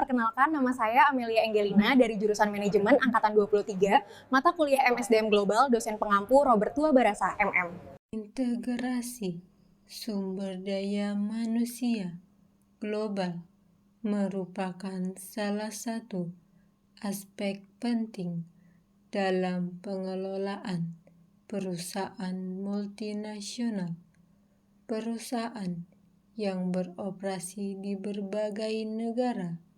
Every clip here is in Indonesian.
perkenalkan nama saya Amelia Angelina dari jurusan Manajemen Angkatan 23, mata kuliah MSDM Global, dosen pengampu Robert Tua Barasa, MM. Integrasi sumber daya manusia global merupakan salah satu aspek penting dalam pengelolaan perusahaan multinasional. Perusahaan yang beroperasi di berbagai negara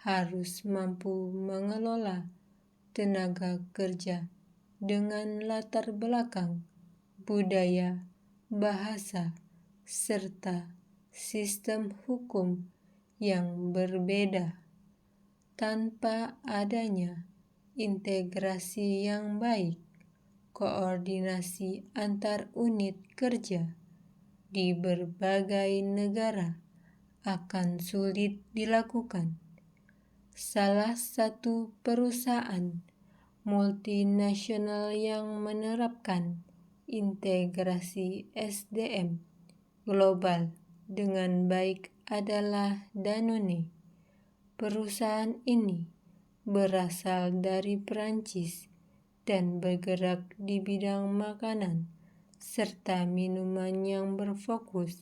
harus mampu mengelola tenaga kerja dengan latar belakang budaya, bahasa, serta sistem hukum yang berbeda. Tanpa adanya integrasi yang baik, koordinasi antar unit kerja di berbagai negara akan sulit dilakukan. Salah satu perusahaan multinasional yang menerapkan integrasi SDM global dengan baik adalah Danone. Perusahaan ini berasal dari Perancis dan bergerak di bidang makanan serta minuman yang berfokus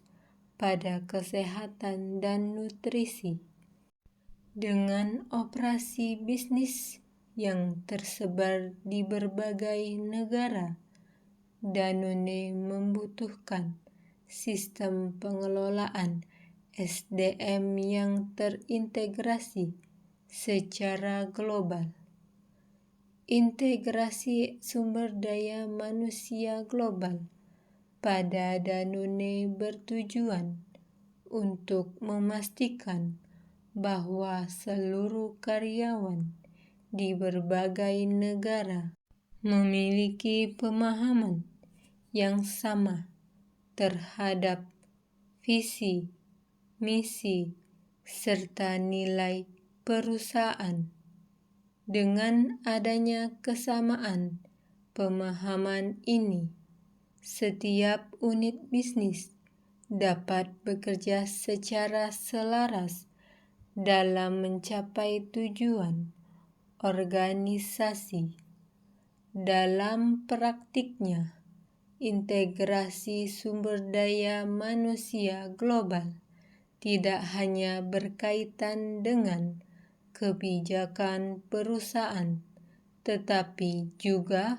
pada kesehatan dan nutrisi. Dengan operasi bisnis yang tersebar di berbagai negara, Danone membutuhkan sistem pengelolaan SDM yang terintegrasi secara global. Integrasi sumber daya manusia global pada Danone bertujuan untuk memastikan bahwa seluruh karyawan di berbagai negara memiliki pemahaman yang sama terhadap visi, misi, serta nilai perusahaan. Dengan adanya kesamaan pemahaman ini, setiap unit bisnis dapat bekerja secara selaras dalam mencapai tujuan organisasi. Dalam praktiknya, integrasi sumber daya manusia global tidak hanya berkaitan dengan kebijakan perusahaan, tetapi juga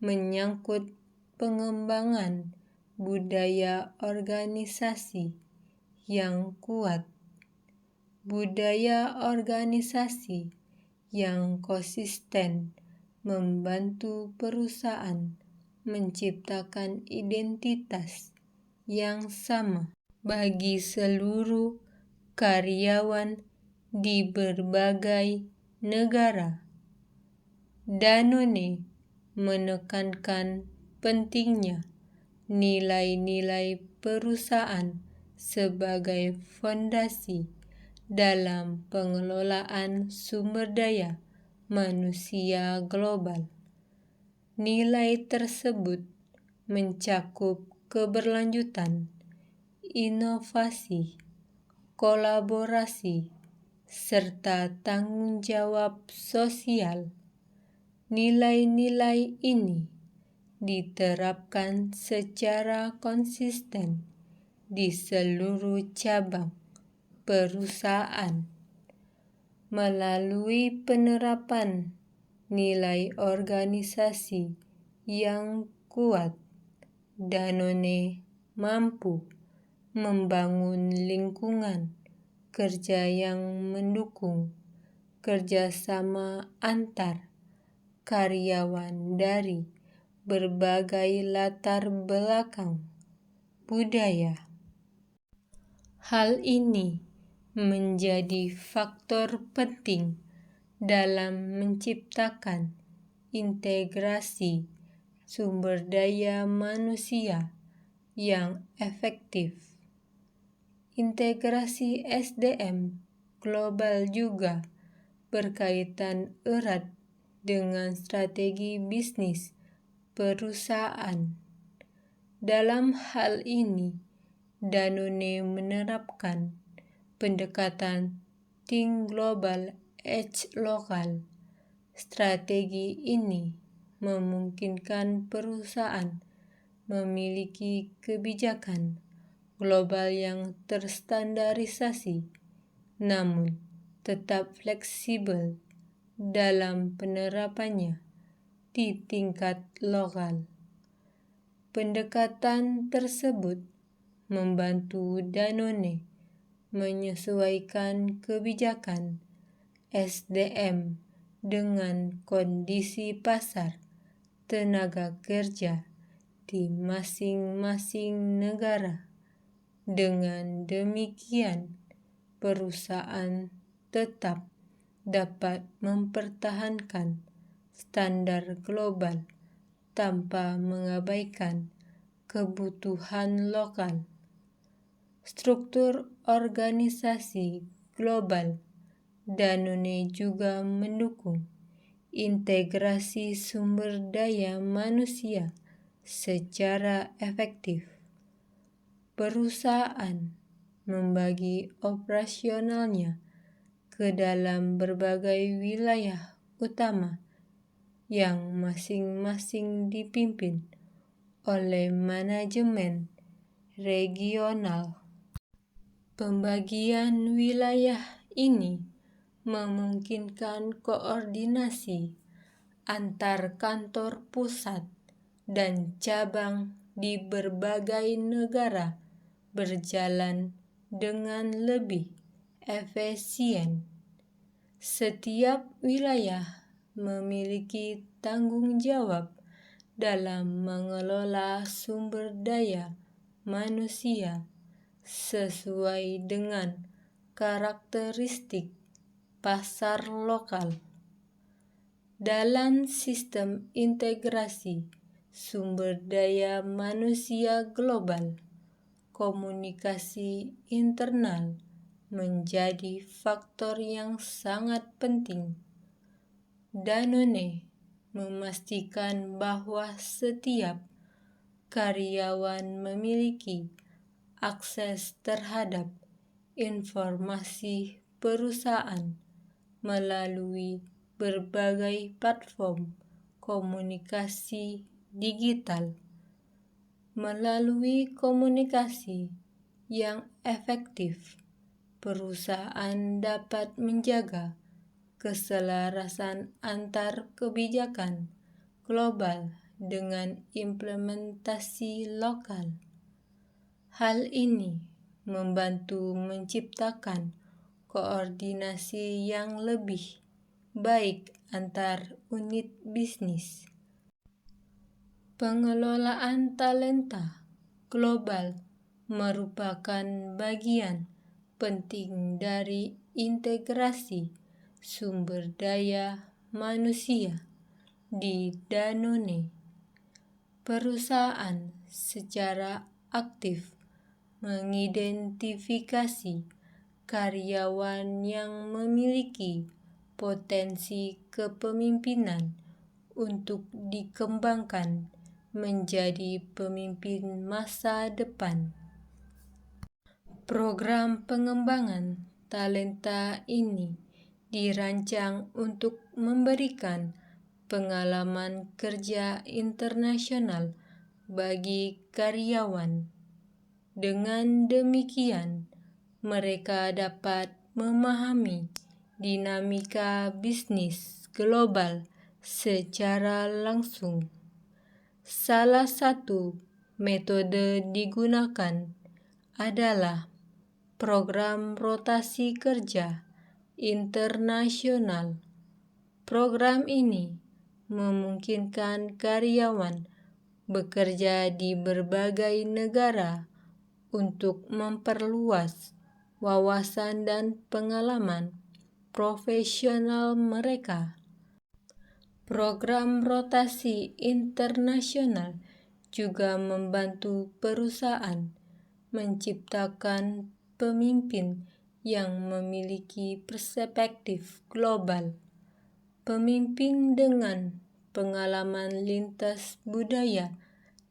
menyangkut pengembangan budaya organisasi yang kuat. Budaya organisasi yang konsisten membantu perusahaan menciptakan identitas yang sama bagi seluruh karyawan di berbagai negara. Danone menekankan pentingnya nilai-nilai perusahaan sebagai fondasi dalam pengelolaan sumber daya manusia global. Nilai tersebut mencakup keberlanjutan, inovasi, kolaborasi, serta tanggung jawab sosial. Nilai-nilai ini diterapkan secara konsisten di seluruh cabang perusahaan. Melalui penerapan nilai organisasi yang kuat, Danone mampu membangun lingkungan kerja yang mendukung kerjasama antar karyawan dari berbagai latar belakang budaya. Hal ini menjadi faktor penting dalam menciptakan integrasi sumber daya manusia yang efektif. Integrasi SDM global juga berkaitan erat dengan strategi bisnis perusahaan. Dalam hal ini, Danone menerapkan pendekatan Think global, act lokal. Strategi ini memungkinkan perusahaan memiliki kebijakan global yang terstandarisasi, namun tetap fleksibel dalam penerapannya di tingkat lokal. Pendekatan tersebut membantu Danone menyesuaikan kebijakan SDM dengan kondisi pasar tenaga kerja di masing-masing negara. Dengan demikian, perusahaan tetap dapat mempertahankan standar global tanpa mengabaikan kebutuhan lokal. Struktur organisasi global Danone juga mendukung integrasi sumber daya manusia secara efektif. Perusahaan membagi operasionalnya ke dalam berbagai wilayah utama yang masing-masing dipimpin oleh manajemen regional. Pembagian wilayah ini memungkinkan koordinasi antar kantor pusat dan cabang di berbagai negara berjalan dengan lebih efisien. Setiap wilayah memiliki tanggung jawab dalam mengelola sumber daya manusia sesuai dengan karakteristik pasar lokal. Dalam sistem integrasi sumber daya manusia global, komunikasi internal menjadi faktor yang sangat penting. Danone memastikan bahwa setiap karyawan memiliki akses terhadap informasi perusahaan melalui berbagai platform komunikasi digital. Melalui komunikasi yang efektif, perusahaan dapat menjaga keselarasan antar kebijakan global dengan implementasi lokal. Hal ini membantu menciptakan koordinasi yang lebih baik antar unit bisnis. Pengelolaan talenta global merupakan bagian penting dari integrasi sumber daya manusia di Danone. Perusahaan secara aktif mengidentifikasi karyawan yang memiliki potensi kepemimpinan untuk dikembangkan menjadi pemimpin masa depan. Program pengembangan talenta ini dirancang untuk memberikan pengalaman kerja internasional bagi karyawan. Dengan demikian, mereka dapat memahami dinamika bisnis global secara langsung. Salah satu metode digunakan adalah program rotasi kerja internasional. Program ini memungkinkan karyawan bekerja di berbagai negara untuk memperluas wawasan dan pengalaman profesional mereka. Program rotasi internasional juga membantu perusahaan menciptakan pemimpin yang memiliki perspektif global. Pemimpin dengan pengalaman lintas budaya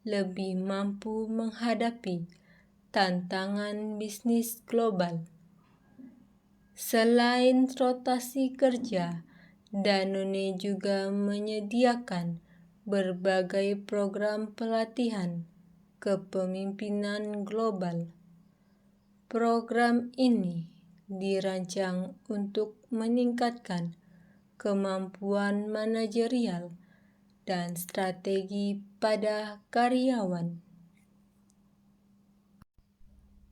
lebih mampu menghadapi tantangan bisnis global. Selain rotasi kerja, Danone juga menyediakan berbagai program pelatihan kepemimpinan global. Program ini dirancang untuk meningkatkan kemampuan manajerial dan strategi pada karyawan.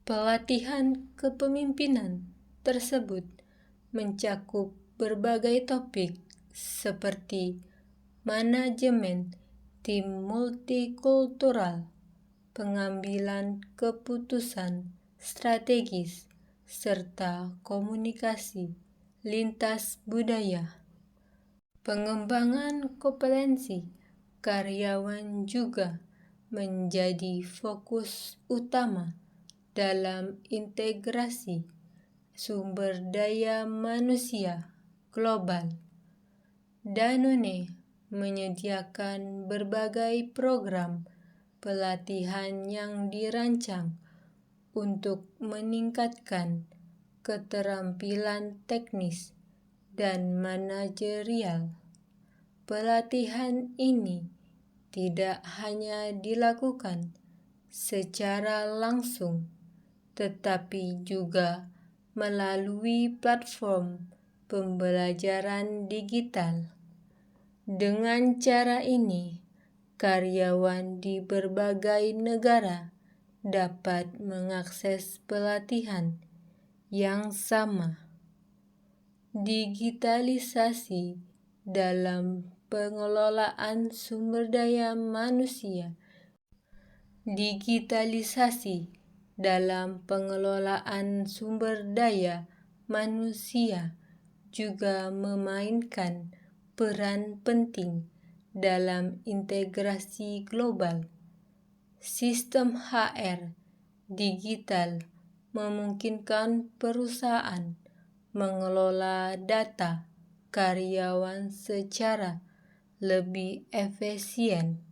Pelatihan kepemimpinan tersebut mencakup berbagai topik seperti manajemen tim multikultural, pengambilan keputusan strategis, serta komunikasi lintas budaya. Pengembangan kompetensi karyawan juga menjadi fokus utama dalam integrasi sumber daya manusia global. Danone menyediakan berbagai program pelatihan yang dirancang untuk meningkatkan keterampilan teknis dan manajerial. Pelatihan ini tidak hanya dilakukan secara langsung, tetapi juga melalui platform pembelajaran digital. Dengan cara ini, karyawan di berbagai negara dapat mengakses pelatihan yang sama. Digitalisasi dalam pengelolaan sumber daya manusia. Digitalisasi dalam pengelolaan sumber daya manusia juga memainkan peran penting dalam integrasi global. Sistem HR digital memungkinkan perusahaan mengelola data karyawan secara lebih efisien.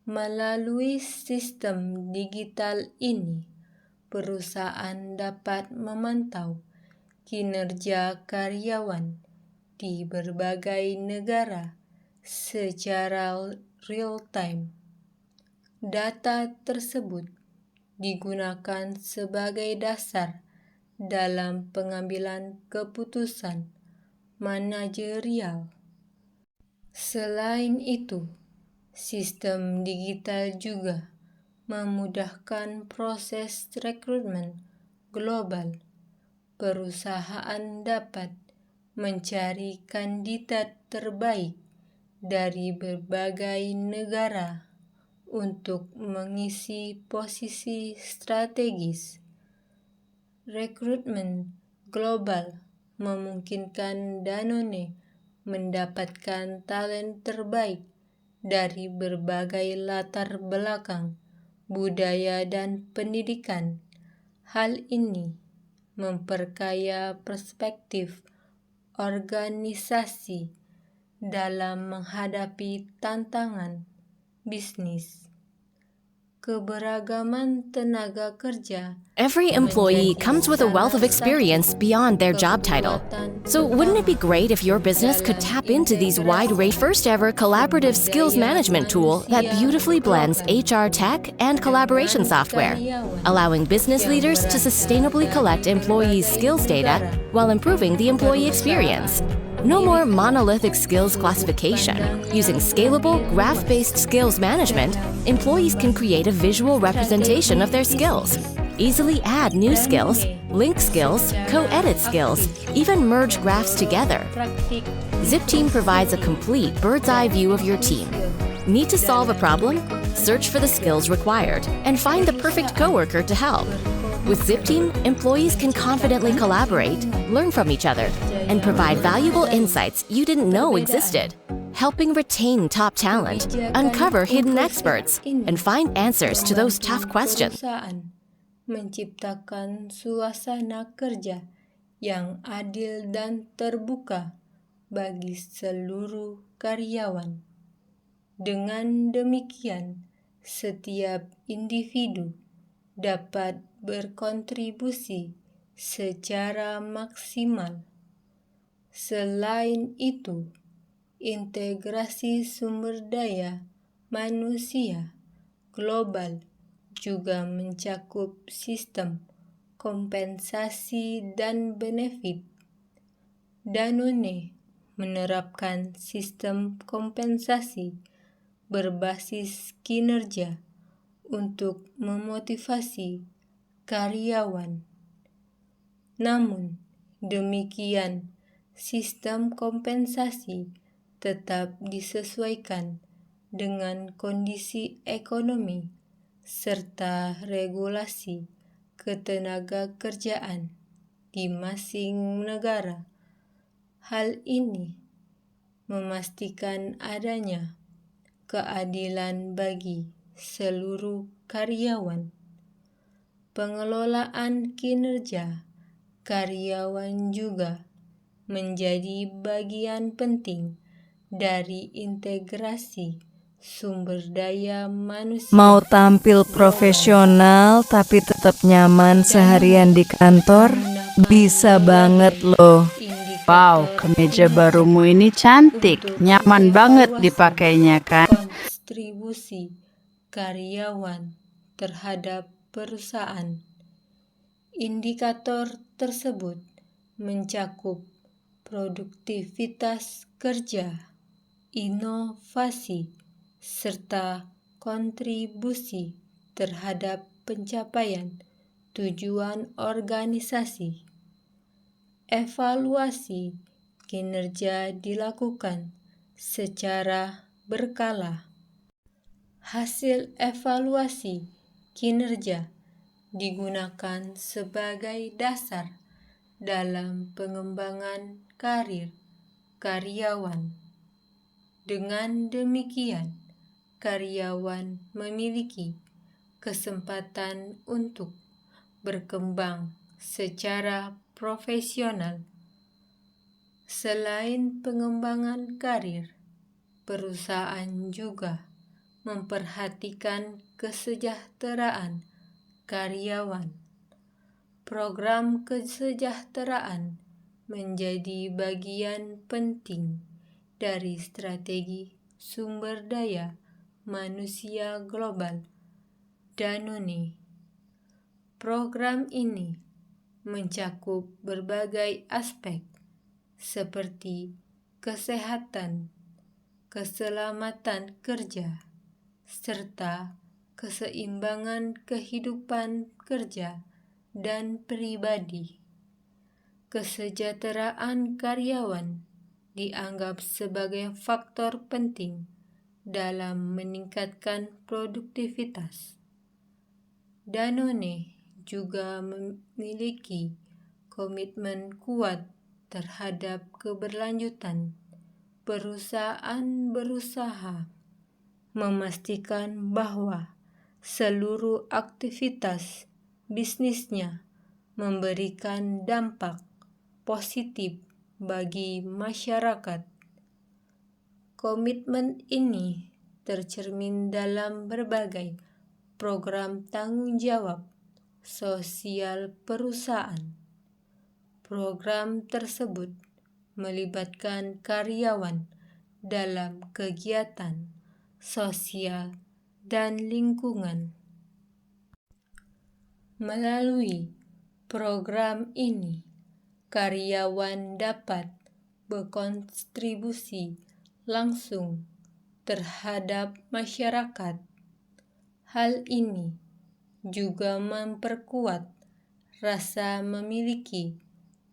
Melalui sistem digital ini, perusahaan dapat memantau kinerja karyawan di berbagai negara secara real-time. Data tersebut digunakan sebagai dasar dalam pengambilan keputusan manajerial. Selain itu, sistem digital juga memudahkan proses rekrutmen global. Perusahaan dapat mencari kandidat terbaik dari berbagai negara untuk mengisi posisi strategis. Rekrutmen global memungkinkan Danone mendapatkan talent terbaik dari berbagai latar belakang, budaya, dan pendidikan. Hal ini memperkaya perspektif organisasi dalam menghadapi tantangan bisnis. Keberagaman tenaga kerja. Every employee comes with a wealth of experience beyond their job title. So wouldn't it be great if your business could tap into these first ever collaborative skills management tool that beautifully blends HR tech and collaboration software, allowing business leaders to sustainably collect employees' skills data while improving the employee experience? No more monolithic skills classification. Using scalable, graph-based skills management, employees can create a visual representation of their skills, easily add new skills, link skills, co-edit skills, even merge graphs together. ZipTeam provides a complete bird's-eye view of your team. Need to solve a problem? Search for the skills required and find the perfect coworker to help. With ZipTeam, employees can confidently collaborate, learn from each other, and provide valuable insights you didn't know existed, helping retain top talent, uncover hidden experts, and find answers to those tough questions. Menciptakan suasana kerja yang adil dan terbuka bagi seluruh karyawan. Dengan demikian, setiap individu dapat berkontribusi secara maksimal. Selain itu, integrasi sumber daya manusia global juga mencakup sistem kompensasi dan benefit. Danone menerapkan sistem kompensasi berbasis kinerja untuk memotivasi karyawan. Namun demikian, sistem kompensasi tetap disesuaikan dengan kondisi ekonomi serta regulasi ketenagakerjaan di masing negara. Hal ini memastikan adanya keadilan bagi seluruh karyawan. Pengelolaan kinerja karyawan juga menjadi bagian penting dari integrasi sumber daya manusia. Mau tampil profesional tapi tetap nyaman seharian di kantor? Bisa banget loh. Wow, kemeja barumu ini cantik, nyaman banget dipakainya kan? Kontribusi karyawan terhadap perusahaan. Indikator tersebut mencakup produktivitas kerja, inovasi, serta kontribusi terhadap pencapaian tujuan organisasi. Evaluasi kinerja dilakukan secara berkala. Hasil evaluasi kinerja digunakan sebagai dasar dalam pengembangan karir karyawan. Dengan demikian, karyawan memiliki kesempatan untuk berkembang secara profesional. Selain pengembangan karir, perusahaan juga memperhatikan kesejahteraan karyawan. Program kesejahteraan menjadi bagian penting dari strategi sumber daya manusia global Danone. Program ini mencakup berbagai aspek seperti kesehatan, keselamatan kerja, serta keseimbangan kehidupan kerja dan pribadi. Kesejahteraan karyawan dianggap sebagai faktor penting dalam meningkatkan produktivitas. Danone juga memiliki komitmen kuat terhadap keberlanjutan. Perusahaan berusaha memastikan bahwa seluruh aktivitas bisnisnya memberikan dampak positif bagi masyarakat. Komitmen ini tercermin dalam berbagai program tanggung jawab sosial perusahaan. Program tersebut melibatkan karyawan dalam kegiatan sosial dan lingkungan. Melalui program ini, karyawan dapat berkontribusi langsung terhadap masyarakat. Hal ini juga memperkuat rasa memiliki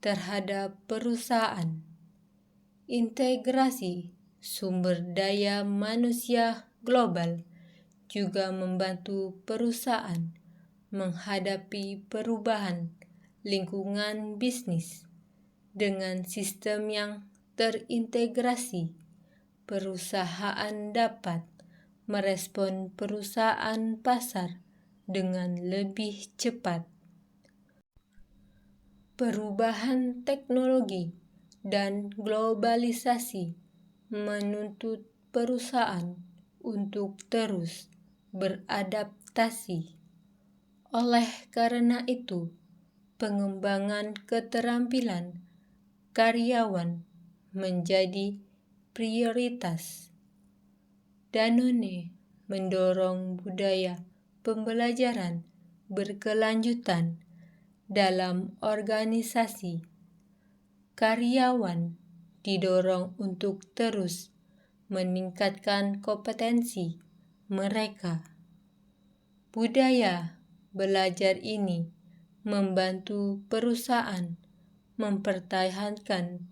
terhadap perusahaan. Integrasi sumber daya manusia global juga membantu perusahaan menghadapi perubahan lingkungan bisnis. Dengan sistem yang terintegrasi, perusahaan dapat merespon perusahaan pasar dengan lebih cepat. Perubahan teknologi dan globalisasi menuntut perusahaan untuk terus beradaptasi. Oleh karena itu, pengembangan keterampilan karyawan menjadi prioritas. Danone mendorong budaya pembelajaran berkelanjutan dalam organisasi. Karyawan didorong untuk terus meningkatkan kompetensi mereka. Budaya belajar ini membantu perusahaan mempertahankan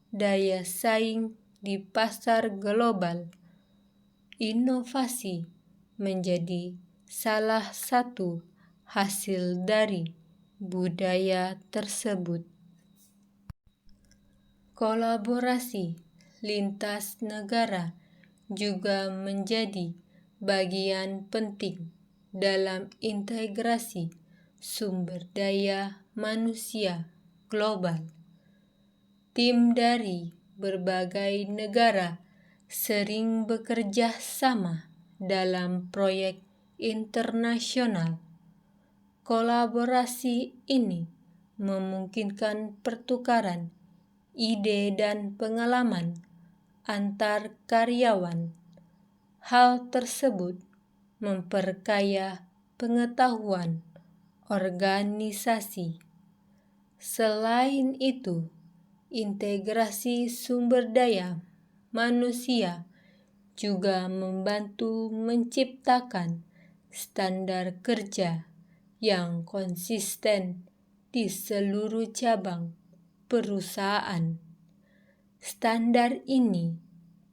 daya saing di pasar global. Inovasi menjadi salah satu hasil dari budaya tersebut. Kolaborasi lintas negara juga menjadi bagian penting dalam integrasi sumber daya manusia global. Tim dari berbagai negara sering bekerja sama dalam proyek internasional. Kolaborasi ini memungkinkan pertukaran ide dan pengalaman antar karyawan. Hal tersebut memperkaya pengetahuan organisasi. Selain itu, integrasi sumber daya manusia juga membantu menciptakan standar kerja yang konsisten di seluruh cabang perusahaan. Standar ini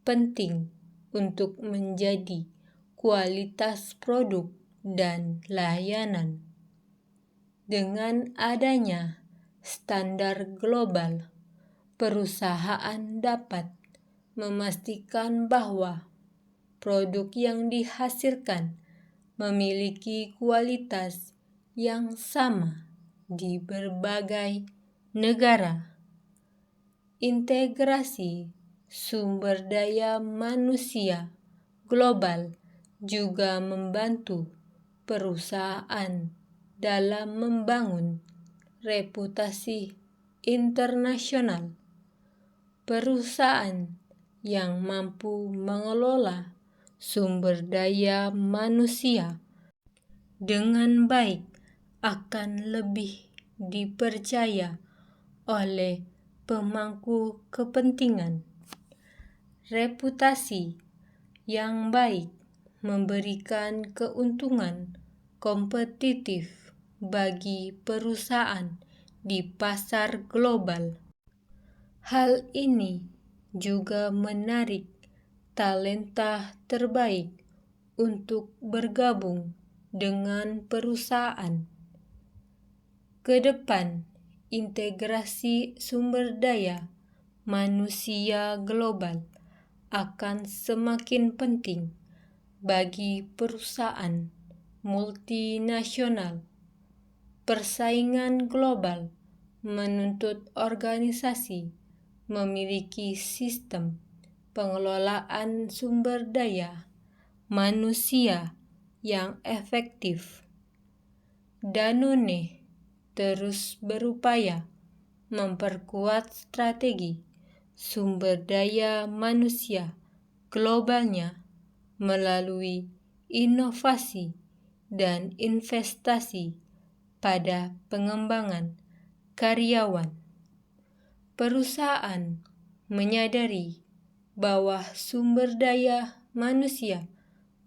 penting untuk menjadi kualitas produk dan layanan. Dengan adanya standar global, perusahaan dapat memastikan bahwa produk yang dihasilkan memiliki kualitas yang sama di berbagai negara. Integrasi sumber daya manusia global juga membantu perusahaan dalam membangun reputasi internasional. Perusahaan yang mampu mengelola sumber daya manusia dengan baik akan lebih dipercaya oleh pemangku kepentingan. Reputasi yang baik memberikan keuntungan kompetitif bagi perusahaan di pasar global. Hal ini juga menarik talenta terbaik untuk bergabung dengan perusahaan. Kedepan, integrasi sumber daya manusia global akan semakin penting bagi perusahaan multinasional. Persaingan global menuntut organisasi memiliki sistem pengelolaan sumber daya manusia yang efektif. Danone terus berupaya memperkuat strategi sumber daya manusia globalnya melalui inovasi dan investasi pada pengembangan karyawan. Perusahaan menyadari bahwa sumber daya manusia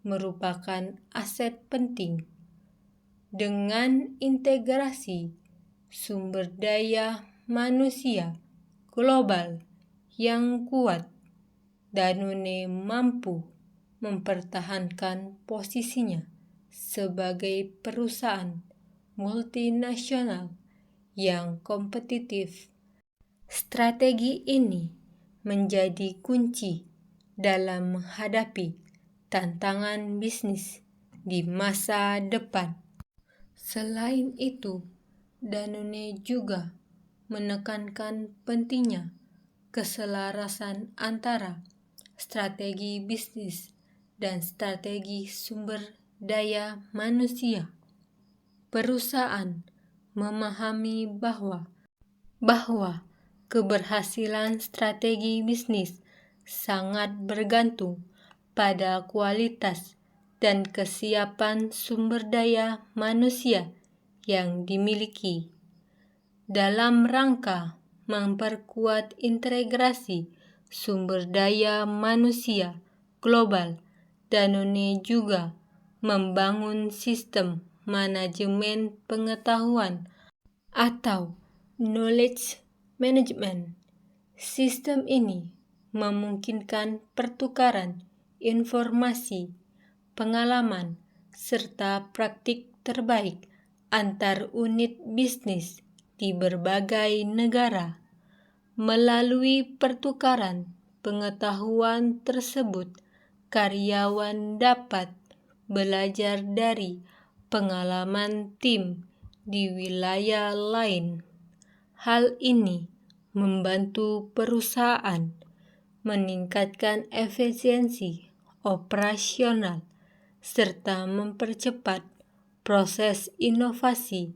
merupakan aset penting. Dengan integrasi sumber daya manusia global yang kuat, Danone mampu mempertahankan posisinya sebagai perusahaan multinasional yang kompetitif. Strategi ini menjadi kunci dalam menghadapi tantangan bisnis di masa depan. Selain itu, Danone juga menekankan pentingnya keselarasan antara strategi bisnis dan strategi sumber daya manusia. Perusahaan memahami bahwa keberhasilan strategi bisnis sangat bergantung pada kualitas dan kesiapan sumber daya manusia yang dimiliki. Dalam rangka memperkuat integrasi sumber daya manusia global, Danone juga membangun sistem manajemen pengetahuan atau knowledge management. Sistem ini memungkinkan pertukaran informasi, pengalaman, serta praktik terbaik antar unit bisnis di berbagai negara. Melalui pertukaran pengetahuan tersebut, karyawan dapat belajar dari pengalaman tim di wilayah lain. Hal ini membantu perusahaan meningkatkan efisiensi operasional serta mempercepat proses inovasi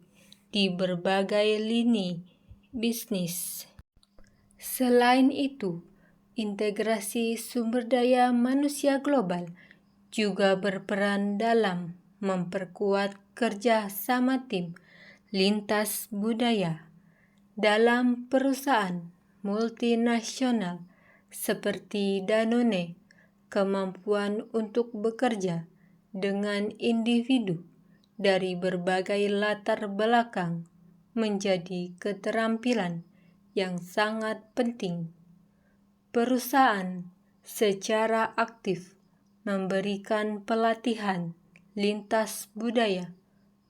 di berbagai lini bisnis. Selain itu, integrasi sumber daya manusia global juga berperan dalam memperkuat kerja sama tim lintas budaya. Dalam perusahaan multinasional seperti Danone, kemampuan untuk bekerja dengan individu dari berbagai latar belakang menjadi keterampilan yang sangat penting. Perusahaan secara aktif memberikan pelatihan lintas budaya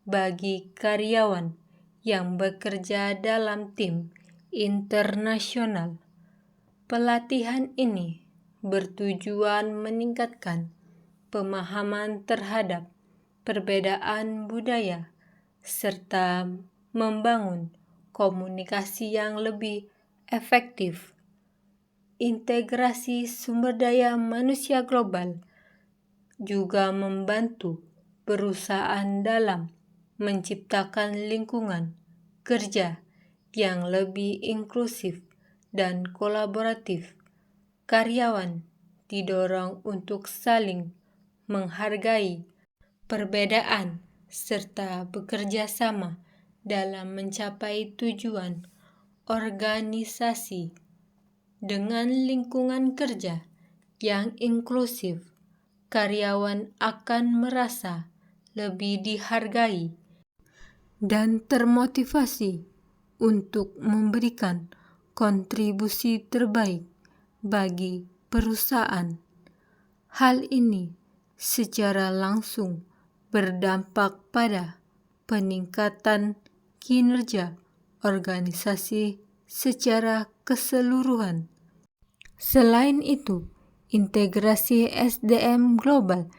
bagi karyawan yang bekerja dalam tim internasional. Pelatihan ini bertujuan meningkatkan pemahaman terhadap perbedaan budaya serta membangun komunikasi yang lebih efektif. Integrasi sumber daya manusia global juga membantu perusahaan dalam menciptakan lingkungan kerja yang lebih inklusif dan kolaboratif. Karyawan didorong untuk saling menghargai perbedaan serta bekerja sama dalam mencapai tujuan organisasi. Dengan lingkungan kerja yang inklusif, karyawan akan merasa lebih dihargai dan termotivasi untuk memberikan kontribusi terbaik bagi perusahaan. Hal ini secara langsung berdampak pada peningkatan kinerja organisasi secara keseluruhan. Selain itu, integrasi SDM global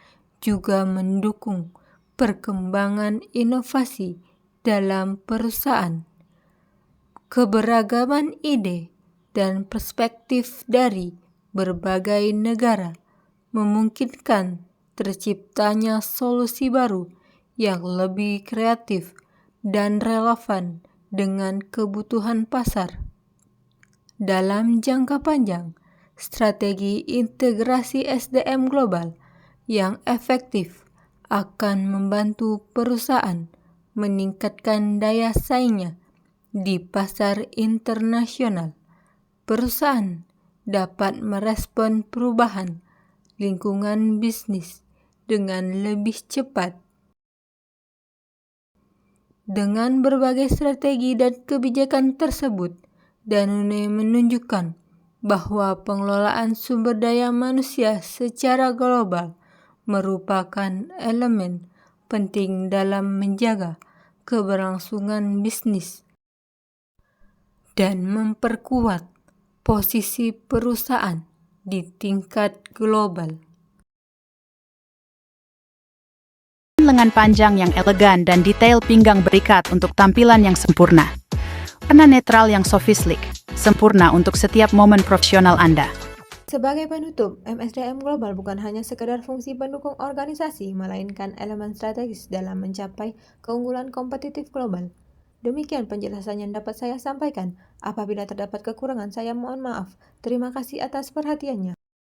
juga mendukung perkembangan inovasi dalam perusahaan. Keberagaman ide dan perspektif dari berbagai negara memungkinkan terciptanya solusi baru yang lebih kreatif dan relevan dengan kebutuhan pasar. Dalam jangka panjang, strategi integrasi SDM global yang efektif akan membantu perusahaan meningkatkan daya saingnya di pasar internasional. Perusahaan dapat merespon perubahan lingkungan bisnis dengan lebih cepat. Dengan berbagai strategi dan kebijakan tersebut, Danone menunjukkan bahwa pengelolaan sumber daya manusia secara global merupakan elemen penting dalam menjaga keberlangsungan bisnis dan memperkuat posisi perusahaan di tingkat global. Lengan panjang yang elegan dan detail pinggang berikat untuk tampilan yang sempurna. Warna netral yang sofistik, sempurna untuk setiap momen profesional Anda. Sebagai penutup, MSDM Global bukan hanya sekedar fungsi pendukung organisasi, melainkan elemen strategis dalam mencapai keunggulan kompetitif global. Demikian penjelasan yang dapat saya sampaikan. Apabila terdapat kekurangan, saya mohon maaf. Terima kasih atas perhatiannya.